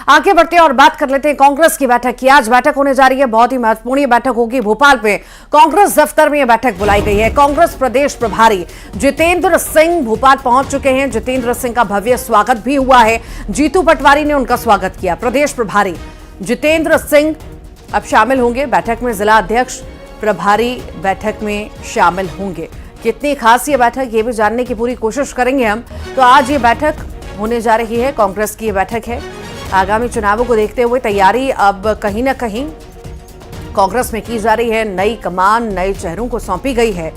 आगे बढ़ते हैं और बात कर लेते हैं कांग्रेस की बैठक की। आज बैठक होने जा रही है, बहुत ही महत्वपूर्ण ये बैठक होगी। भोपाल में कांग्रेस दफ्तर में यह बैठक बुलाई गई है। कांग्रेस प्रदेश प्रभारी जितेंद्र सिंह भोपाल पहुंच चुके हैं। जितेंद्र सिंह का भव्य स्वागत भी हुआ है। जीतू पटवारी ने उनका स्वागत किया। प्रदेश प्रभारी जितेंद्र सिंह अब शामिल होंगे बैठक में। जिला अध्यक्ष प्रभारी बैठक में शामिल होंगे। कितनी खास ये बैठक, ये भी जानने की पूरी कोशिश करेंगे हम। तो आज ये बैठक होने जा रही है, कांग्रेस की ये बैठक है। आगामी चुनावों को देखते हुए तैयारी अब कहीं ना कहीं कांग्रेस में की जा रही है। नई कमान नए चेहरों को सौंपी गई है।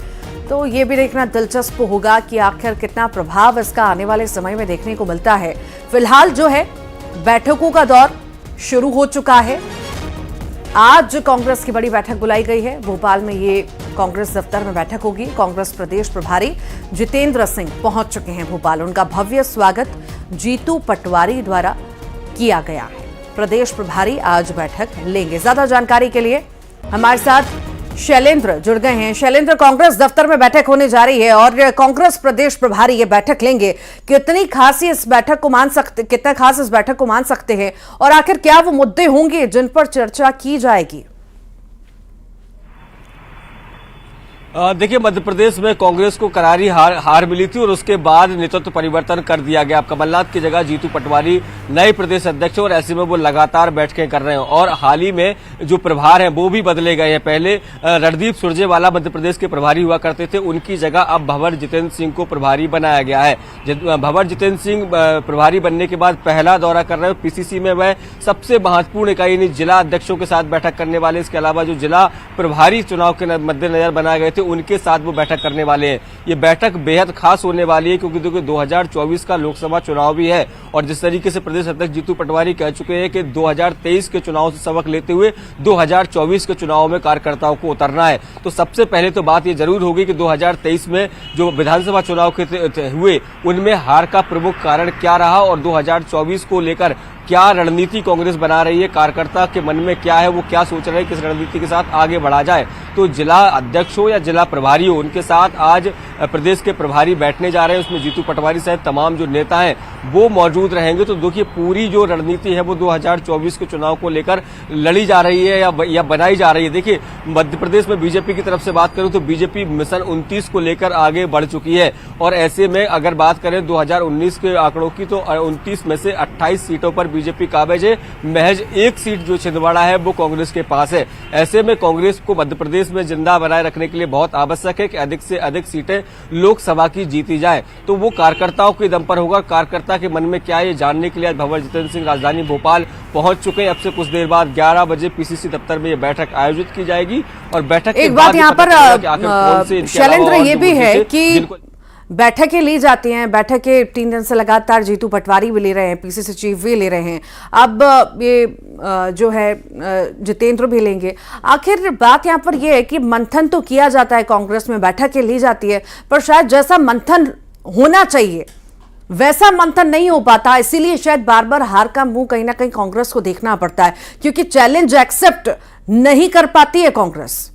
तो ये भी देखना दिलचस्प होगा कि आखिर कितना प्रभाव इसका आने वाले समय में देखने को मिलता है। फिलहाल जो है बैठकों का दौर शुरू हो चुका है। आज कांग्रेस की बड़ी बैठक बुलाई गई है। भोपाल में ये कांग्रेस दफ्तर में बैठक होगी। कांग्रेस प्रदेश प्रभारी जितेंद्र सिंह पहुंच चुके हैं भोपाल। उनका भव्य स्वागत जीतू पटवारी द्वारा किया गया है। प्रदेश प्रभारी आज बैठक लेंगे। ज्यादा जानकारी के लिए हमारे साथ शैलेंद्र जुड़ गए हैं। शैलेंद्र, कांग्रेस दफ्तर में बैठक होने जा रही है और कांग्रेस प्रदेश प्रभारी ये बैठक लेंगे। कितनी खास इस बैठक को मान सकते हैं और आखिर क्या वो मुद्दे होंगे जिन पर चर्चा की जाएगी? देखिए, मध्य प्रदेश में कांग्रेस को करारी हार मिली थी और उसके बाद नेतृत्व परिवर्तन कर दिया गया। अब कमलनाथ की जगह जीतू पटवारी नए प्रदेश अध्यक्ष और ऐसे में वो लगातार बैठकें कर रहे हैं और हाल ही में जो प्रभार हैं वो भी बदले गए हैं। पहले रणदीप सुरजेवाला मध्य प्रदेश के प्रभारी हुआ करते थे, उनकी जगह अब भंवर जितेंद्र सिंह को प्रभारी बनाया गया है। भंवर जितेंद्र सिंह प्रभारी बनने के बाद पहला दौरा कर रहे हैं। पीसीसी में वह सबसे महत्वपूर्ण इकाई जिला अध्यक्षों के साथ बैठक करने वाले। इसके अलावा जो जिला प्रभारी चुनाव के मद्देनजर बनाए गए थे उनके साथ वो बैठक करने वाले हैं। ये बैठक बेहद खास होने वाली है क्योंकि देखिए 2024 का लोकसभा चुनाव भी है और जिस तरीके से प्रदेश अध्यक्ष जीतू पटवारी कह चुके हैं कि 2023 के चुनाव से सबक लेते हुए 2024 के चुनाव में कार्यकर्ताओं को उतरना है। तो सबसे पहले तो बात ये जरूर होगी कि 2023 में जो विधानसभा चुनाव हुए उनमें हार का प्रमुख कारण क्या रहा और 2024 को लेकर क्या रणनीति कांग्रेस बना रही है, कार्यकर्ता के मन में क्या है, वो क्या सोच रहे हैं, किस रणनीति के साथ आगे बढ़ा जाए। तो जिला अध्यक्ष हो या जिला प्रभारी हो, उनके साथ आज प्रदेश के प्रभारी बैठने जा रहे हैं। उसमें जीतू पटवारी सहित तमाम जो नेता हैं वो मौजूद रहेंगे। तो देखिए पूरी जो रणनीति है वो 2024 के चुनाव को लेकर लड़ी जा रही है या बनाई जा रही है। देखिए मध्य प्रदेश में बीजेपी की तरफ से बात करूं तो बीजेपी मिशन 29 को लेकर आगे बढ़ चुकी है और ऐसे में अगर बात करें 2019 के आंकड़ों की तो 29 में से 28 सीटों पर बीजेपी काबिज है। महज एक सीट जो छिंदवाड़ा है वो कांग्रेस के पास है। ऐसे में कांग्रेस को मध्य प्रदेश में जिंदा बनाए रखने के लिए बहुत आवश्यक है कि अधिक से अधिक सीटें लोकसभा की जीती जाए। तो वो कार्यकर्ताओं के दम पर होगा। कार्यकर्ता के मन में क्या है ये जानने के लिए आज भंवर जितेंद्र सिंह राजधानी भोपाल पहुंच चुके हैं। अब से कुछ देर बाद 11 बजे पीसीसी दफ्तर में ये बैठक आयोजित की जाएगी और बैठक एक बात यहाँ पर शैलेंद्र ये भी है कि बैठकें ली जाती हैं। बैठकें 3 दिन से लगातार जीतू पटवारी भी ले रहे हैं, पीसीसी चीफ भी ले रहे हैं, अब ये जो है जितेंद्र भी लेंगे। आखिर बात यहाँ पर यह है कि मंथन तो किया जाता है, कांग्रेस में बैठकें ली जाती है, पर शायद जैसा मंथन होना चाहिए वैसा मंथन नहीं हो पाता। इसीलिए शायद बार बार हार का मुंह कहीं ना कहीं कांग्रेस को देखना पड़ता है, क्योंकि चैलेंज एक्सेप्ट नहीं कर पाती है कांग्रेस।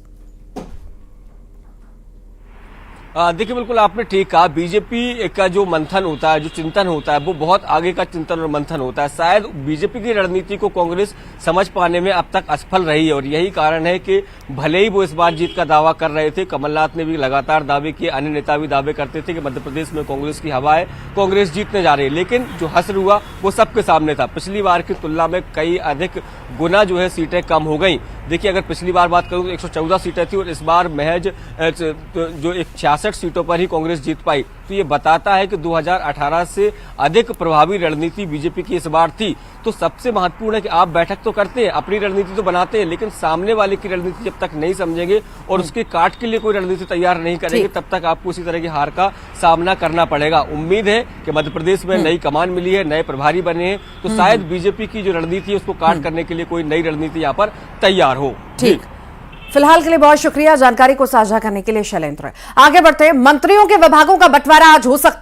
देखिए बिल्कुल आपने ठीक कहा। बीजेपी का जो मंथन होता है, जो चिंतन होता है, वो बहुत आगे का चिंतन और मंथन होता है। शायद बीजेपी की रणनीति को कांग्रेस समझ पाने में अब तक असफल रही है और यही कारण है कि भले ही वो इस बार जीत का दावा कर रहे थे, कमलनाथ ने भी लगातार दावे किए, अन्य नेता भी दावे करते थे कि मध्य प्रदेश में कांग्रेस की हवा है, कांग्रेस जीतने जा रही है, लेकिन जो हश्र हुआ वो सबके सामने था। पिछली बार की तुलना में कई अधिक गुना जो है सीटें कम हो गई। देखिए अगर पिछली बार बात करूं तो 114 सीटें थी और इस बार महज जो 66 सीटों पर ही कांग्रेस जीत पाई। तो ये बताता है कि 2018 से अधिक प्रभावी रणनीति बीजेपी की इस बार थी। तो सबसे महत्वपूर्ण है कि आप बैठक तो करते हैं, अपनी रणनीति तो बनाते हैं, लेकिन सामने वाले की रणनीति जब तक नहीं समझेंगे और उसके काट के लिए कोई रणनीति तैयार नहीं करेंगे तब तक आपको उसी तरह की हार का सामना करना पड़ेगा। उम्मीद है कि मध्य प्रदेश में नई कमान मिली है, नए प्रभारी बने हैं, तो शायद बीजेपी की जो रणनीति है उसको काट करने के लिए कोई नई रणनीति यहाँ पर तैयार हो। ठीक, फिलहाल के लिए बहुत शुक्रिया जानकारी को साझा करने के लिए शैलेंद्र। आगे बढ़ते हैं, मंत्रियों के विभागों का बंटवारा आज हो सकता